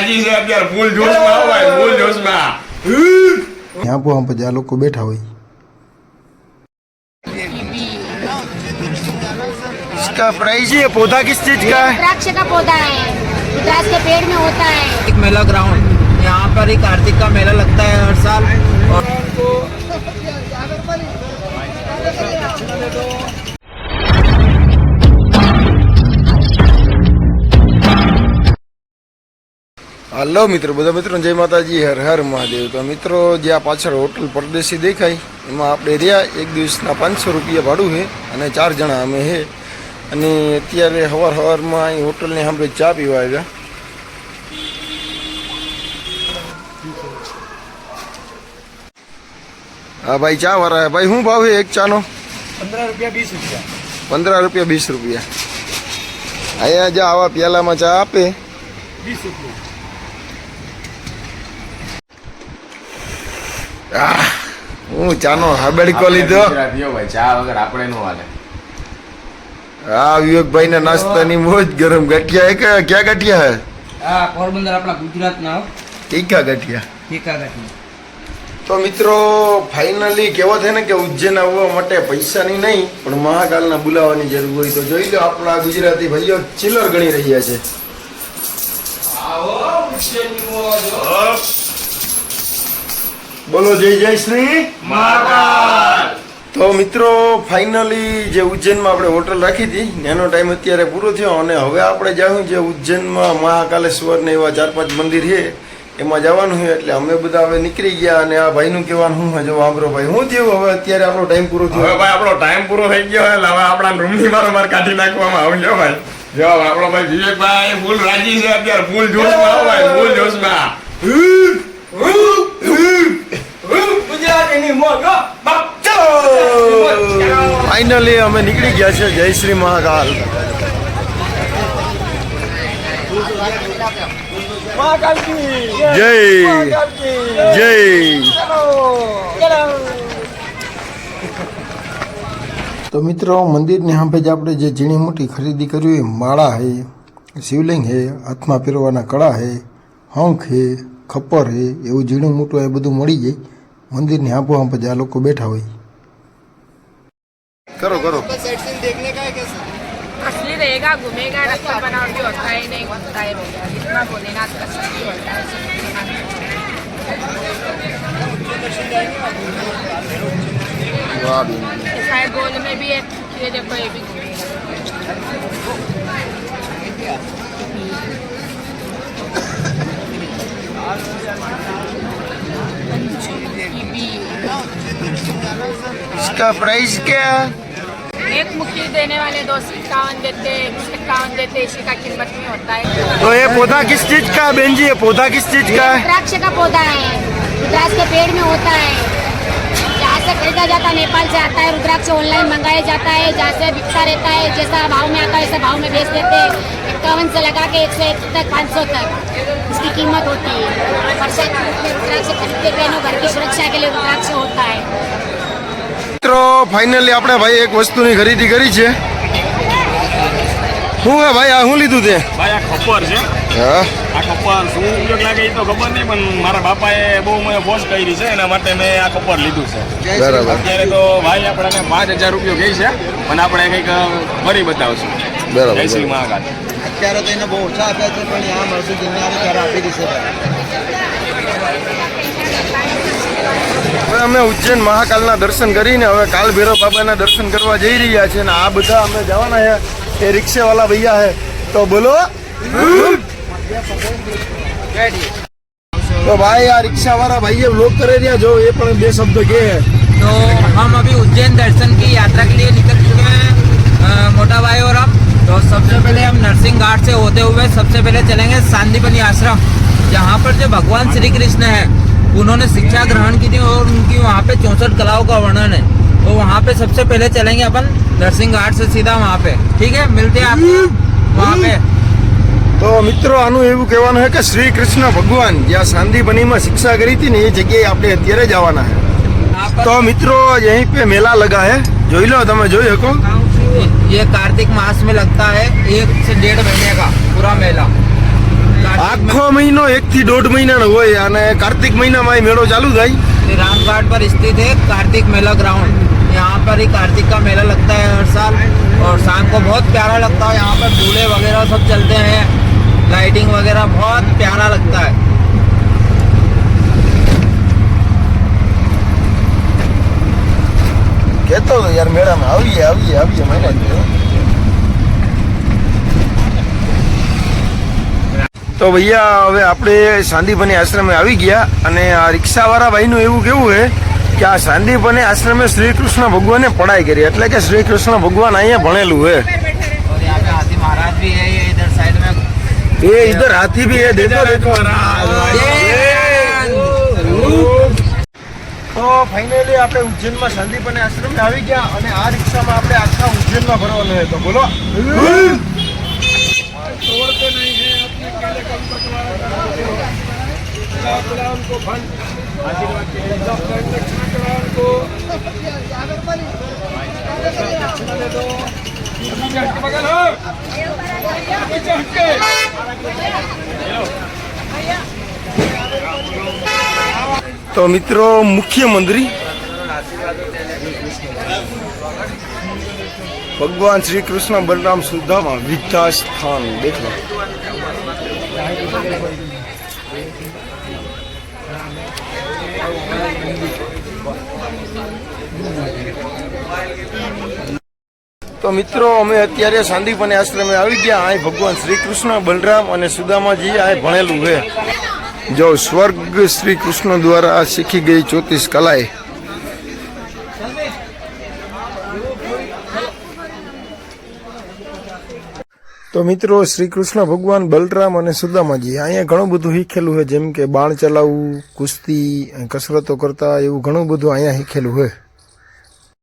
રાજી છે અત્યારે ફૂલ જોશમાં હો ભાઈ, ફૂલ જોશમાં. यहाँ पर हम 50 लोग को बैठा हुई। इसका प्राइस ये पौधा किस चीज का है? रुद्राक्ष का पौधा है, रुद्राक्ष के पेड़ में होता है। एक मेला ग्राउंड, यहाँ पर ही कार्तिक का मेला लगता है हर साल। और हेलो मित्रों, બધા મિત્રો જય માતાજી, હર હર મહાદેવ। તો મિત્રો જ્યાં પાછળ હોટલ પરદેશી દેખાય એમાં આપણે રહ્યા, એક દિવસના 500 રૂપિયા ભાડું છે અને 4 જણા અમે છે। અને અત્યારે સવારમાં અહીં હોટલની સામે ચા પીવા આવ્યા। हाँ भाई चा वाला है भाई, हूँ भाव है एक चा नो? 15 रुपया 20 रुपया। 15 रुपया 20 रुपया। अँ जा आवा प्याला में चा आपे 20 रुपया। હું ચાનો હાબેડકો લીધો। ગુજરાતીઓ ભાઈ, ચા વગર આપણે નો હાલે। हाँ विवेकभाई ने नाश्तानी मोज गरम गठिया है। क्या गठिया है? हाँ पोरबंदर अपना गुजरात ना तीखा गठिया। टीका गठी। तो मित्रों फाइनली कहेवत है ने कि उज्जैन આવવા માટે પૈસાની નહીં પણ મહાકાલના બોલાવવાની જરૂર હોય। તો જોઈ લો આપણા ગુજરાતી ભાઈઓ ચિલર ગણી રહ્યા છે। બોલો જય જય શ્રી મહાકાલ। તો મિત્રો ફાઇનલી જે ઉજ્જૈનમાં આપણે હોટલ રાખી હતી એનો ટાઈમ અત્યારે પૂરો થયો અને હવે આપણે જાઉં જે ઉજ્જૈનમાં મહાકાલેશ્વર ને એવા 4-5 મંદિર છે એમાં જવાનું છે। એટલે અમે બધા હવે નીકળી ગયા અને આ ભાઈનું કહેવાનું શું છે, જો આંબરો ભાઈ શું થયું હવે અત્યારે આપણો ટાઈમ પૂરો થયો। હવે ભાઈ આપણો ટાઈમ પૂરો થઈ ગયો એટલે હવે આપણા રૂમની માર કાઢી નાખવામાં આવજો ભાઈ। જો આપણો ભાઈ વિવેકભાઈ ફૂલ રાજી છે અત્યારે, ફૂલ જોશમાં હો ભાઈ, ફૂલ જોશમાં। ફાઇનલી અમે નીકળી ગયા છે। જય શ્રી મહાકાલ। જય જય। तो मित्रों मंदिर ने यहाँ पे ज आपणे जे झीणी मोटी खरीदी करी माला है, शिवलिंग है, हाथ में पहेरवाना कड़ा है, हंख है, खप्पर है, एवं झीणुं मोटुं ए बधुं मळी जाय। मंदिर ने हांपो हांप ज आ लोको बैठा होय। करो करो देखने का है कैसा? असली रहेगा, घूमेगा, रस्ता बनावटी होता है नहीं होता है भैया, जितना भोलेनाथ का शक्ति होता है। शायद गोल में भी है, ये देखो ये भी इसका प्राइस क्या? एक मुखी देने वाले 251 देते, 151 देते, इसी का कीमत में होता है। तो ये पौधा किस चीज का है बहन जी? ये पौधा किस चीज का है? रुद्राक्ष का पौधा है, रुद्राक्ष के पेड़ में होता है। जहाँ से खरीदा जाता है नेपाल से आता है रुद्राक्ष, ऑनलाइन मंगाया जाता है। जहाँ से बिकता रहता है, जैसा भाव में आता है वैसे भाव में बेच देते हैं। 51 से लगा के 101 तक 500 तक इसकी कीमत होती है। रुद्राक्ष खरीदते बहनों घर की सुरक्षा के लिए रुद्राक्ष होता है। मित्रों फाइनली આપણે ભાઈ એક વસ્તુની ખરીદી કરી છે। શું હે ભાઈ, આ શું લીધું તે? ભાઈ આ ખપ્પર છે। હા આ ખપ્પર શું ઉપયોગ લાગે એ તો ખબર નહીં, પણ મારા બાપાએ બહુ મને ફોર્સ કરી છે, એના માટે મેં આ ખપ્પર લીધું છે। બરાબર। અત્યારે તો ભાઈ આપણને 5000 રૂપિયા ગઈ છે, પણ આપણે કંઈક ફરી બતાવશું। બરાબર। જય શ્રી મહાકાલ। અત્યારે તો એને બહુ ઓછા આપ્યા છે, પણ આ મળશે જેને ત્યારે આપી દેશે। હવે અમે ઉજ્જૈન મહાકાલના દર્શન કરીને હવે કાલ ભૈરવ બાબાના દર્શન કરવા જઈ રહ્યા છીએ અને આ બધા અમે જવાના છે। એ રિક્ષાવાળા ભૈયા है तो बोलो। तो भाई आ रिक्शावाला भैया व्लॉग करे दिया, जो ये पण बे शब्द के है। तो हम अभी उज्जैन दर्शन की यात्रा के लिए निकल चुके हैं, मोटा भाई और हम। तो सबसे पहले हम नरसिंह घाट से होते हुए सबसे पहले चलेंगे सांदीपनी आश्रम, जहाँ पर जो भगवान श्री कृष्ण है उन्होंने शिक्षा ग्रहण की थी और उनकी वहाँ पे 64 कलाओं का वर्णन है। तो वहाँ पे सबसे पहले चलेंगे अपन नरसिंह घाट से सीधा वहाँ पे। ठीक है, मिलते हैं आपको वहाँ पे। तो मित्रों आनु एवं कहवानुं है कि श्री कृष्ण भगवान ज्यां सांदीपनी में शिक्षा करी थी ने ये जगह आपणे अत्यारे जवाना है। तो मित्रों यहीं पे मेला लगा है, जोई लो, तमे जोई सको। ये कार्तिक मास में लगता है, 1 से 1.5 महीने का पूरा मेला। આખો મહિનો 1 થી 1.5 મહિનાનો હોય અને કાર્તિક મહિનામાં અહીં મેળો ચાલુ થાય. राम घाट पर स्थित है कार्तिक मेला ग्राउंड. यहाँ पर ही कार्तिक का मेला लगता है हर साल और शाम को बहुत प्यारा लगता है. यहाँ पर झूले वगैरह सब चलते हैं, लाइटिंग वगैरह बहुत प्यारा लगता है. કહેતો હતો યાર મેળામાં આવીએ મહિના તો ભૈયા હવે આપણે સાંદીપની આશ્રમે આવી ગયા અને આ રિક્ષાવાળા ભાઈનું એવું કેવું છે કે આ સાંદીપની આશ્રમે શ્રી કૃષ્ણ ભગવાને પઢાઈ કરી એટલે કે શ્રી કૃષ્ણ ભગવાન અહીંયા ભણેલું છે. और यहाँ पे हाथी महाराज भी है, ये इधर साइड में. એ ઇધર હાથી ભી હે દેખો તો ફાઇનલી આપણે ઉજ્જૈનમાં સાંદીપની આશ્રમે આવી ગયા અને આ રિક્ષામાં આપણે આખા ઉજ્જૈનમાં ફરવાનું છે. તો બોલો તો મિત્રો મુખ્યમંત્રી ભગવાન શ્રી કૃષ્ણ બલરામ સુદામા વિદ્યા સ્થાન દેખો. તો મિત્રો અમે અત્યારે સાંદીપની આશ્રમે આવી ગયા. અહીં ભગવાન શ્રી કૃષ્ણ બલરામ અને સુદામાજી અહીં ભણેલું છે. જો સ્વર્ગ શ્રી કૃષ્ણ દ્વારા શીખી ગઈ 34 કલાએ. તો મિત્રો શ્રી કૃષ્ણ ભગવાન બલરામ અને સુદામાજી અહીંયા ઘણું બધું શીખેલું છે, જેમ કે બાણ ચલાવવું, કુસ્તી, કસરતો કરતા એવું ઘણું બધું અહીંયા શીખેલું છે.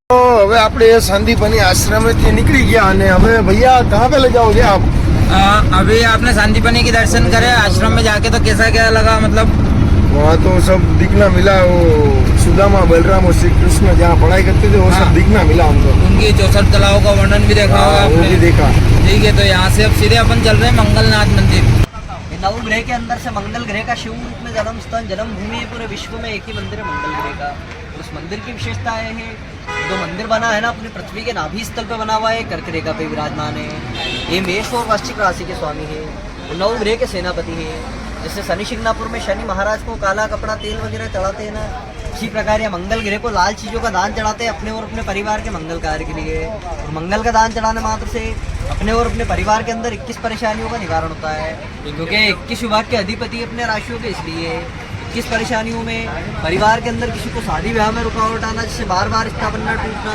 તો હવે આપણે સાંદીપની આશ્રમેથી નીકળી ગયા અને હવે भैया कहाँ पे ले जाओगे आप? अभी आपने सांदीपनी के दर्शन करे, आश्रम में जाके तो कैसा क्या लगा? मतलब वहाँ तो सब दिखना मिला, वो सुदामा बलराम और श्री कृष्ण जहाँ पढ़ाई करते थे वो सब दिखना मिला हमको. उनकी 64 कलाओं का वर्णन भी देखा होगा वो भी आपने. देखा. ठीक है, तो यहाँ से अब सीधे अपन चल रहे हैं मंगलनाथ मंदिर. नवग्रह के अंदर से मंगल ग्रह का शिव रूप में जन्म स्थान जन्म भूमि है. पूरे विश्व में एक ही मंदिर है मंगल ग्रह का. उस मंदिर की विशेषताएं हैं, जो मंदिर बना है ना अपनी पृथ्वी के नाभि स्थल पे बना हुआ है, कर्क रेखा पे विराजमान है. ये मेष और वृश्चिक राशि के स्वामी है, नवग्रह के सेनापति है. जैसे शनि शिंगणापुर में शनि महाराज को काला कपड़ा तेल वगैरह चढ़ाते हैं ना, इसी प्रकार ये मंगल ग्रह को लाल चीज़ों का दान चढ़ाते हैं अपने और अपने परिवार के मंगल कार्य के लिए. और मंगल का दान चढ़ाने मात्र से अपने और अपने परिवार के अंदर 21 परेशानियों का निवारण होता है, क्योंकि 21 विभाग के अधिपति अपने राशियों के, इसलिए 21 परेशानियों में परिवार के अंदर किसी को शादी ब्याह में रुकावट आना, जैसे बार बार रिश्ता बनना टूटना,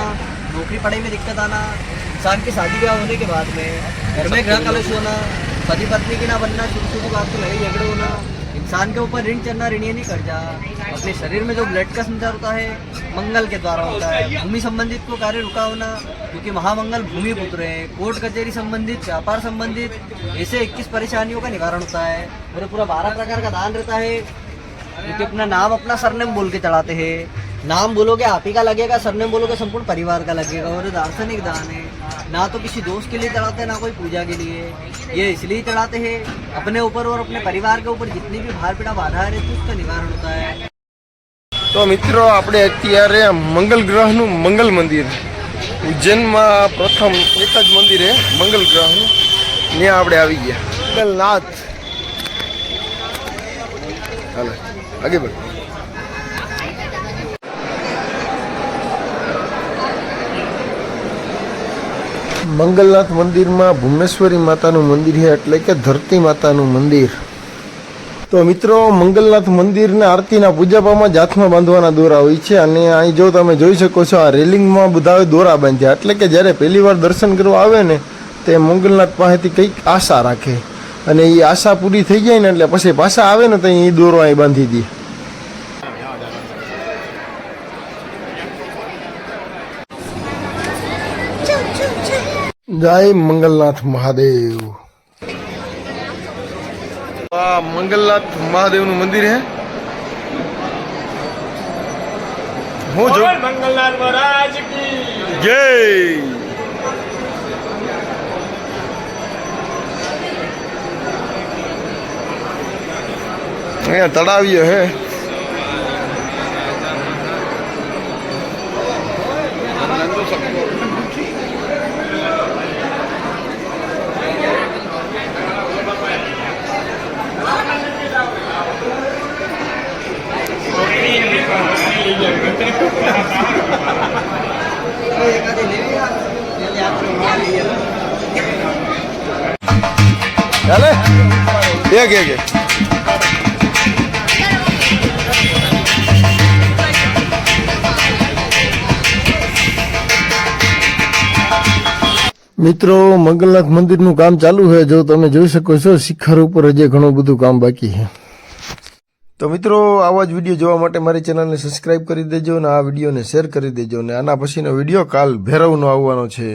नौकरी पढ़ाई में दिक्कत आना, इंसान की शादी ब्याह होने के बाद में घर में गृह कलश होना, पति पत्नी की ना बनना, शुरू बात को लड़ाई झगड़े होना, इंसान के ऊपर ऋण चढ़ना, ऋण नहीं कर्जा. अपने शरीर में जो ब्लड का संचार होता है मंगल के द्वारा होता है. भूमि संबंधित को कार्य रुका होना, क्योंकि महामंगल भूमि पुत्र है. कोर्ट कचहरी संबंधित, व्यापार संबंधित, ऐसे 21 परेशानियों का निवारण होता है. और पूरा 12 प्रकार का दान रहता है, क्योंकि अपना नाम अपना सरनेम बोल के चढ़ाते हैं. नाम बोलोगे आप ही का लगेगा, सरनेम बोलोगे संपूर्ण परिवार का लगेगा. और दार्शनिक दान है, ना तो किसी दोस्त के लिए चढ़ाते हैं ना कोई पूजा के लिए. ये इसलिए चढ़ाते हैं अपने ऊपर और अपने परिवार के ऊपर जितनी भी भार पीड़ा बाधा रहती है उसका निवारण होता है. તો મિત્રો આપણે અત્યારે મંગલ ગ્રહનું મંગલ મંદિર ઉજ્જૈનમાં પ્રથમ એક જ મંદિર છે મંગલ ગ્રહનું, ત્યાં આપણે આવી ગયા. મંગલનાથ હાલો આગે बढ़. મંગલનાથ મંદિરમાં ભુવનેશ્વરી માતાનું મંદિર છે, એટલે કે ધરતી માતાનું મંદિર. તો મિત્રો મંગલનાથ મંદિરના આરતીના પૂજાપામાં જ હાથમાં બાંધવાના દોરા હોય છે અને અહીં જો તમે જોઈ શકો છો આ રેલિંગમાં બધા દોરા બાંધ્યા, એટલે કે જ્યારે પહેલી વાર દર્શન કરવા આવે ને તે મંગલનાથ પાસેથી કંઈક આશા રાખે અને એ આશા પૂરી થઈ જાય ને એટલે પછી પાછા આવે ને તો એ દોરો અહીં બાંધી દે. જય મંગલનાથ મહાદેવ. આ મંગલનાથ મહાદેવનું મંદિર હે. હું જો મંગલનાથ મહારાજ કી જય. અહીંયા તળાવીએ હે. ચાલે એક મિત્રો મંગલનાથ મંદિરનું કામ ચાલુ છે. જો તમે જોઈ શકો છો શિખર ઉપર હજી ઘણું બધું કામ બાકી છે. તો મિત્રો આવા જ વિડીયો જોવા માટે મારી ચેનલને સબસ્ક્રાઇબ કરી દેજો અને આ વિડીયોને શેર કરી દેજો. અને આના પછીનો વિડીયો કાલ ભૈરવનો આવવાનો છે.